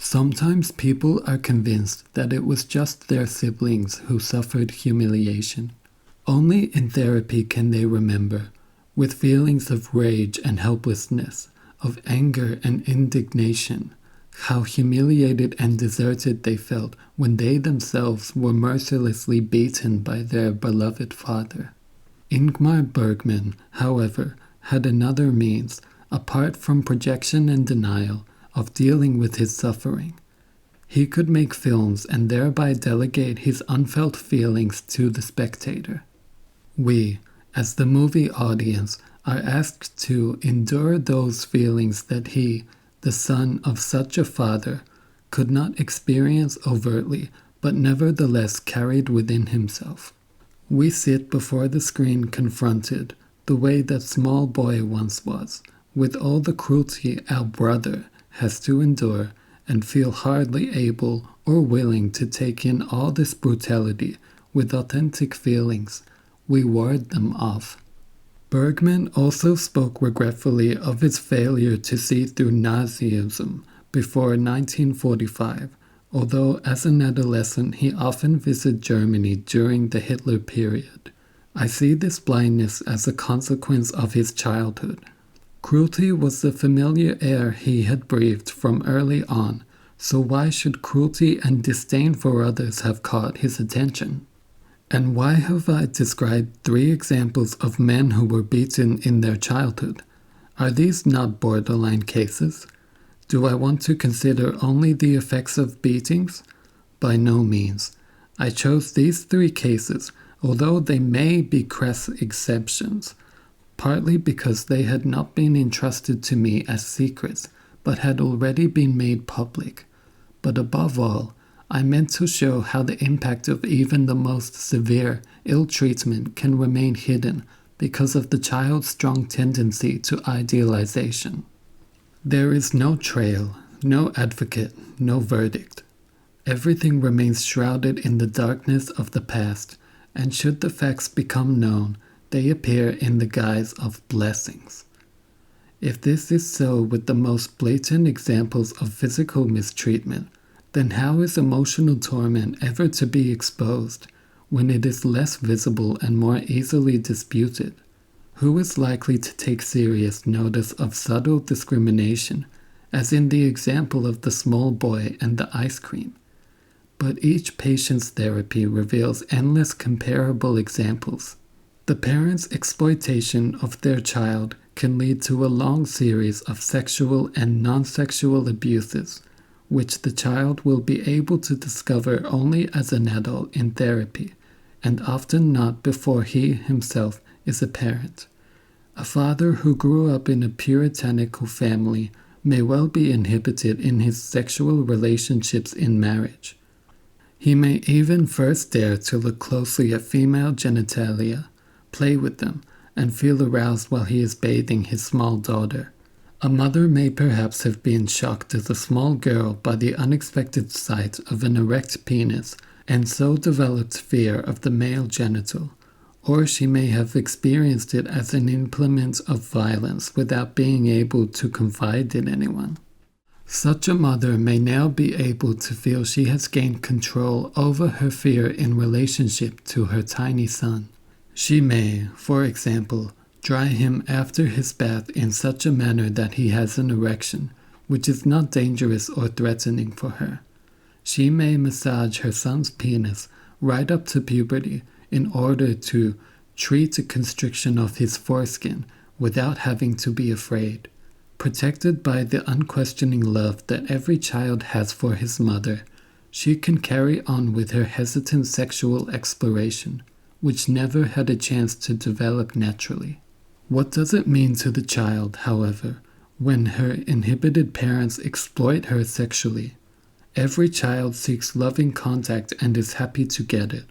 Sometimes people are convinced that it was just their siblings who suffered humiliation. Only in therapy can they remember, with feelings of rage and helplessness, of anger and indignation, how humiliated and deserted they felt when they themselves were mercilessly beaten by their beloved father. Ingmar Bergman, however, had another means, apart from projection and denial, of dealing with his suffering. He could make films and thereby delegate his unfelt feelings to the spectator. We, as the movie audience, are asked to endure those feelings that he, the son of such a father, could not experience overtly, but nevertheless carried within himself. We sit before the screen confronted, the way that small boy once was, with all the cruelty our brother has to endure, and feel hardly able or willing to take in all this brutality with authentic feelings. We ward them off. Bergman also spoke regretfully of his failure to see through Nazism before 1945, although as an adolescent he often visited Germany during the Hitler period. I see this blindness as a consequence of his childhood. Cruelty was the familiar air he had breathed from early on, so why should cruelty and disdain for others have caught his attention? And why have I described 3 examples of men who were beaten in their childhood? Are these not borderline cases? Do I want to consider only the effects of beatings? By no means. I chose these 3 cases, although they may be crass exceptions, partly because they had not been entrusted to me as secrets, but had already been made public. But above all, I meant to show how the impact of even the most severe ill treatment can remain hidden because of the child's strong tendency to idealization. There is no trail, no advocate, no verdict. Everything remains shrouded in the darkness of the past, and should the facts become known, they appear in the guise of blessings. If this is so with the most blatant examples of physical mistreatment, then how is emotional torment ever to be exposed when it is less visible and more easily disputed? Who is likely to take serious notice of subtle discrimination, as in the example of the small boy and the ice cream? But each patient's therapy reveals endless comparable examples. The parent's exploitation of their child can lead to a long series of sexual and non-sexual abuses, which the child will be able to discover only as an adult in therapy, and often not before he himself is a parent. A father who grew up in a puritanical family may well be inhibited in his sexual relationships in marriage. He may even first dare to look closely at female genitalia, play with them, and feel aroused while he is bathing his small daughter. A mother may perhaps have been shocked as a small girl by the unexpected sight of an erect penis and so developed fear of the male genital, or she may have experienced it as an implement of violence without being able to confide in anyone. Such a mother may now be able to feel she has gained control over her fear in relationship to her tiny son. She may, for example, dry him after his bath in such a manner that he has an erection, which is not dangerous or threatening for her. She may massage her son's penis right up to puberty in order to treat a constriction of his foreskin without having to be afraid. Protected by the unquestioning love that every child has for his mother, she can carry on with her hesitant sexual exploration, which never had a chance to develop naturally. What does it mean to the child, however, when her inhibited parents exploit her sexually? Every child seeks loving contact and is happy to get it,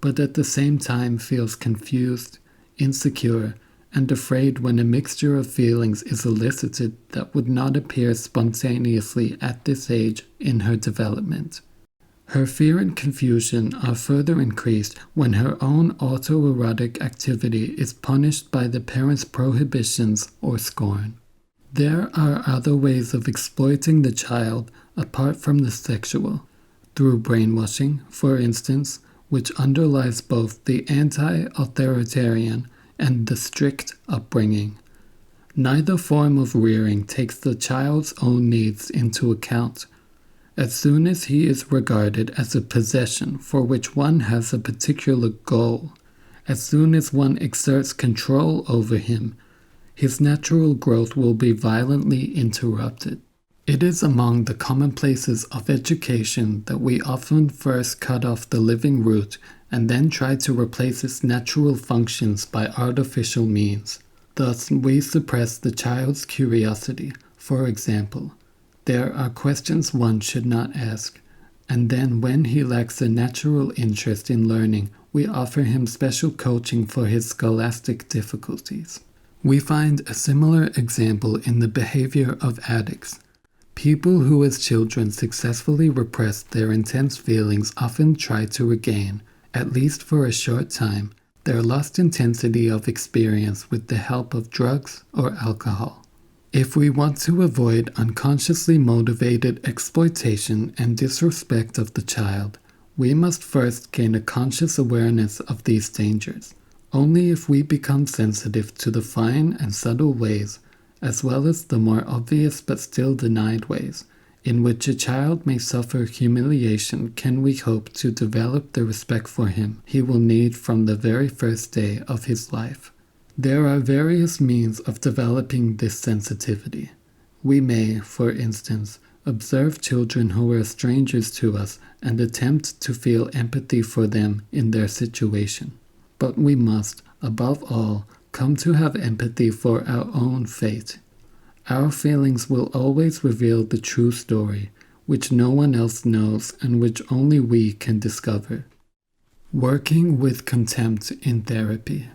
but at the same time feels confused, insecure, and afraid when a mixture of feelings is elicited that would not appear spontaneously at this age in her development. Her fear and confusion are further increased when her own autoerotic activity is punished by the parent's prohibitions or scorn. There are other ways of exploiting the child apart from the sexual, through brainwashing, for instance, which underlies both the anti-authoritarian and the strict upbringing. Neither form of rearing takes the child's own needs into account. As soon as he is regarded as a possession for which one has a particular goal, as soon as one exerts control over him, his natural growth will be violently interrupted. It is among the commonplaces of education that we often first cut off the living root and then try to replace its natural functions by artificial means. Thus, we suppress the child's curiosity. For example, there are questions one should not ask, and then when he lacks a natural interest in learning, we offer him special coaching for his scholastic difficulties. We find a similar example in the behavior of addicts. People who as children successfully repressed their intense feelings often try to regain, at least for a short time, their lost intensity of experience with the help of drugs or alcohol. If we want to avoid unconsciously motivated exploitation and disrespect of the child, we must first gain a conscious awareness of these dangers. Only if we become sensitive to the fine and subtle ways, as well as the more obvious but still denied ways, in which a child may suffer humiliation, can we hope to develop the respect for him he will need from the very first day of his life. There are various means of developing this sensitivity. We may, for instance, observe children who are strangers to us and attempt to feel empathy for them in their situation. But we must, above all, come to have empathy for our own fate. Our feelings will always reveal the true story, which no one else knows and which only we can discover. Working with contempt in therapy.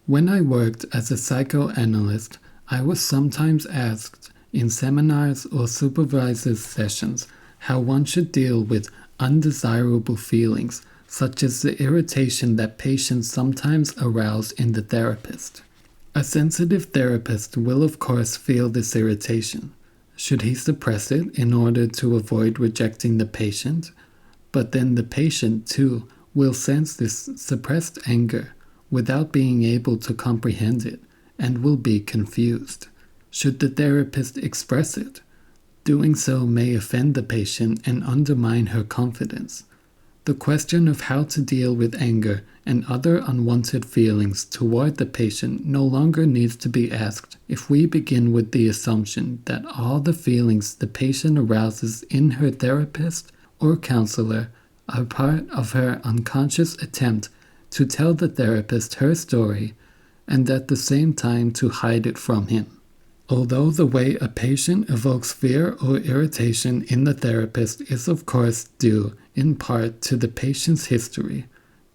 When I worked as a psychoanalyst, I was sometimes asked in seminars or supervisors' sessions how one should deal with undesirable feelings, such as the irritation that patients sometimes arouse in the therapist. A sensitive therapist will of course feel this irritation. Should he suppress it in order to avoid rejecting the patient? But then the patient, too, will sense this suppressed anger without being able to comprehend it and will be confused. Should the therapist express it? Doing so may offend the patient and undermine her confidence. The question of how to deal with anger and other unwanted feelings toward the patient no longer needs to be asked if we begin with the assumption that all the feelings the patient arouses in her therapist or counselor are part of her unconscious attempt to tell the therapist her story and at the same time to hide it from him. Although the way a patient evokes fear or irritation in the therapist is of course due in part to the patient's history,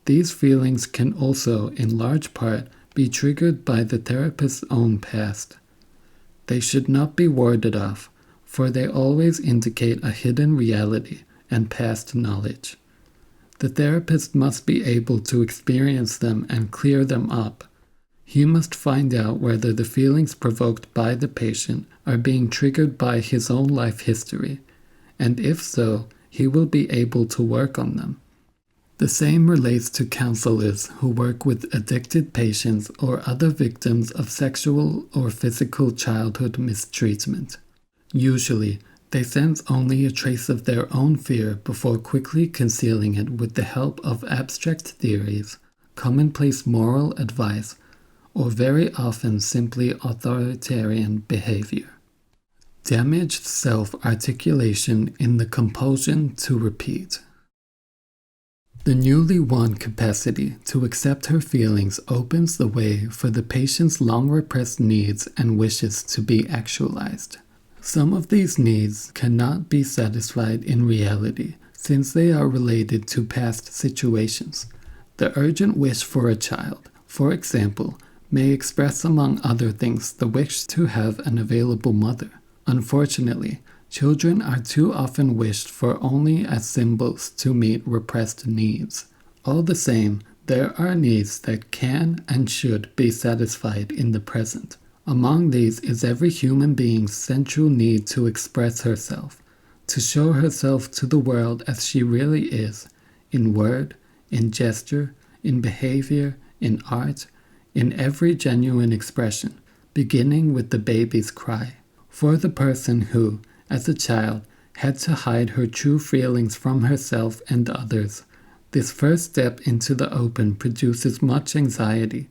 these feelings can also in large part be triggered by the therapist's own past. They should not be warded off, for they always indicate a hidden reality and past knowledge. The therapist must be able to experience them and clear them up. He must find out whether the feelings provoked by the patient are being triggered by his own life history, and if so, he will be able to work on them. The same relates to counselors who work with addicted patients or other victims of sexual or physical childhood mistreatment. Usually, they sense only a trace of their own fear before quickly concealing it with the help of abstract theories, commonplace moral advice, or very often simply authoritarian behavior. Damaged self-articulation in the compulsion to repeat. The newly won capacity to accept her feelings opens the way for the patient's long-repressed needs and wishes to be actualized. Some of these needs cannot be satisfied in reality since they are related to past situations. The urgent wish for a child, for example, may express among other things the wish to have an available mother. Unfortunately, children are too often wished for only as symbols to meet repressed needs. All the same, there are needs that can and should be satisfied in the present. Among these is every human being's central need to express herself. to show herself to the world as she really is, in word, in gesture, in behavior, in art, in every genuine expression, beginning with the baby's cry. For the person who, as a child, had to hide her true feelings from herself and others, this first step into the open produces much anxiety.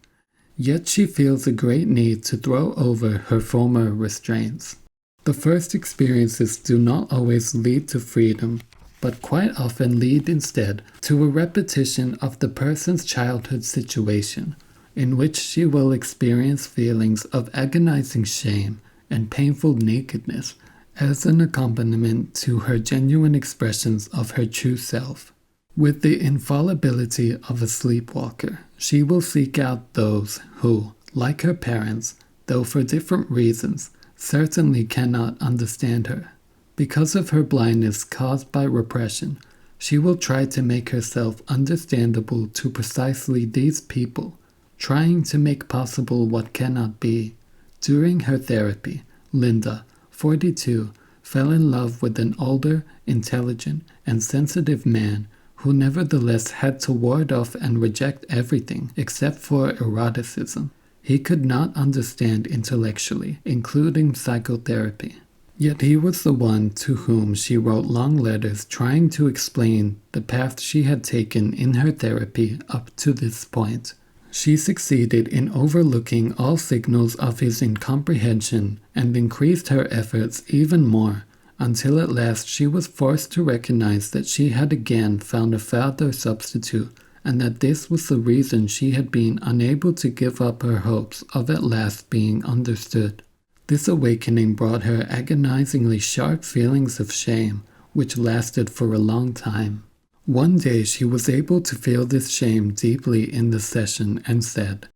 Yet she feels a great need to throw over her former restraints. The first experiences do not always lead to freedom, but quite often lead instead to a repetition of the person's childhood situation, in which she will experience feelings of agonizing shame and painful nakedness as an accompaniment to her genuine expressions of her true self. With the infallibility of a sleepwalker, she will seek out those who, like her parents, though for different reasons, certainly cannot understand her. Because of her blindness caused by repression, she will try to make herself understandable to precisely these people, trying to make possible what cannot be. During her therapy, Linda, 42, fell in love with an older, intelligent, and sensitive man who nevertheless had to ward off and reject everything except for eroticism. He could not understand intellectually, including psychotherapy. Yet he was the one to whom she wrote long letters trying to explain the path she had taken in her therapy up to this point. She succeeded in overlooking all signals of his incomprehension and increased her efforts even more, until at last she was forced to recognize that she had again found a father substitute, and that this was the reason she had been unable to give up her hopes of at last being understood. This awakening brought her agonizingly sharp feelings of shame, which lasted for a long time. One day she was able to feel this shame deeply in the session and said,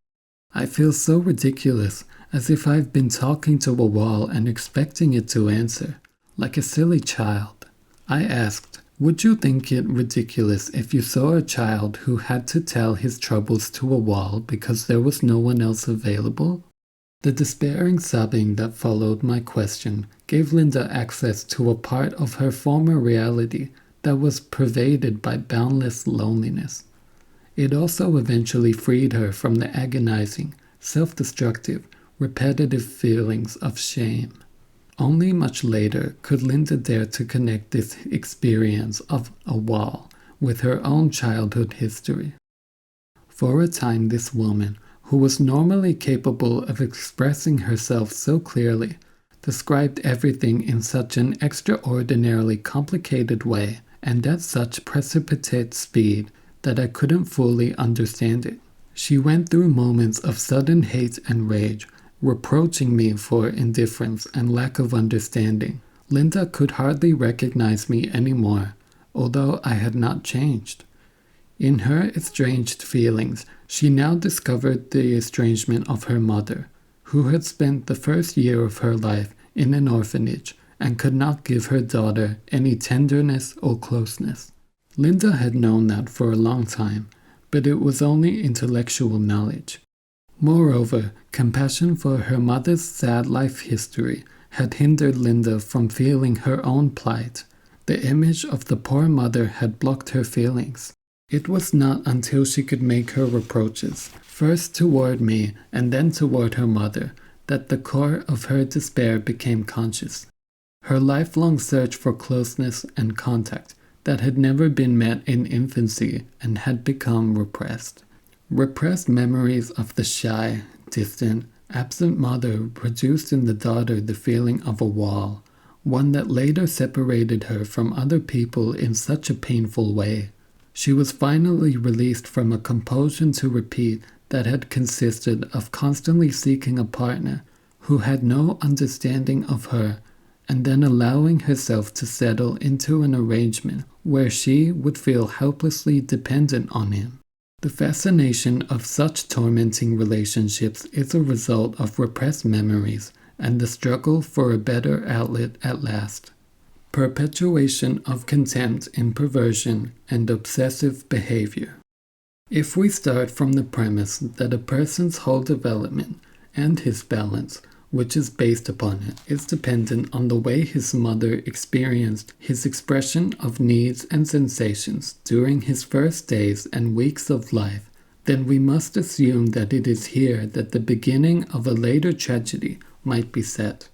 "I feel so ridiculous, as if I've been talking to a wall and expecting it to answer, like a silly child." I asked, "Would you think it ridiculous if you saw a child who had to tell his troubles to a wall because there was no one else available?" The despairing sobbing that followed my question gave Linda access to a part of her former reality that was pervaded by boundless loneliness. It also eventually freed her from the agonizing, self-destructive, repetitive feelings of shame. Only much later could Linda dare to connect this experience of a wall with her own childhood history. For a time, this woman, who was normally capable of expressing herself so clearly, described everything in such an extraordinarily complicated way and at such precipitate speed that I couldn't fully understand it. She went through moments of sudden hate and rage, reproaching me for indifference and lack of understanding. Linda could hardly recognize me anymore, although I had not changed. In her estranged feelings, she now discovered the estrangement of her mother, who had spent the first year of her life in an orphanage and could not give her daughter any tenderness or closeness. Linda had known that for a long time, but it was only intellectual knowledge. Moreover, compassion for her mother's sad life history had hindered Linda from feeling her own plight. The image of the poor mother had blocked her feelings. It was not until she could make her reproaches, first toward me and then toward her mother, that the core of her despair became conscious. Her lifelong search for closeness and contact that had never been met in infancy and had become repressed. Repressed memories of the shy, distant, absent mother produced in the daughter the feeling of a wall, one that later separated her from other people in such a painful way. She was finally released from a compulsion to repeat that had consisted of constantly seeking a partner who had no understanding of her, and then allowing herself to settle into an arrangement where she would feel helplessly dependent on him. The fascination of such tormenting relationships is a result of repressed memories and the struggle for a better outlet at last. Perpetuation of contempt in perversion and obsessive behavior. If we start from the premise that a person's whole development and his balance which is based upon it, is dependent on the way his mother experienced his expression of needs and sensations during his first days and weeks of life, then we must assume that it is here that the beginning of a later tragedy might be set.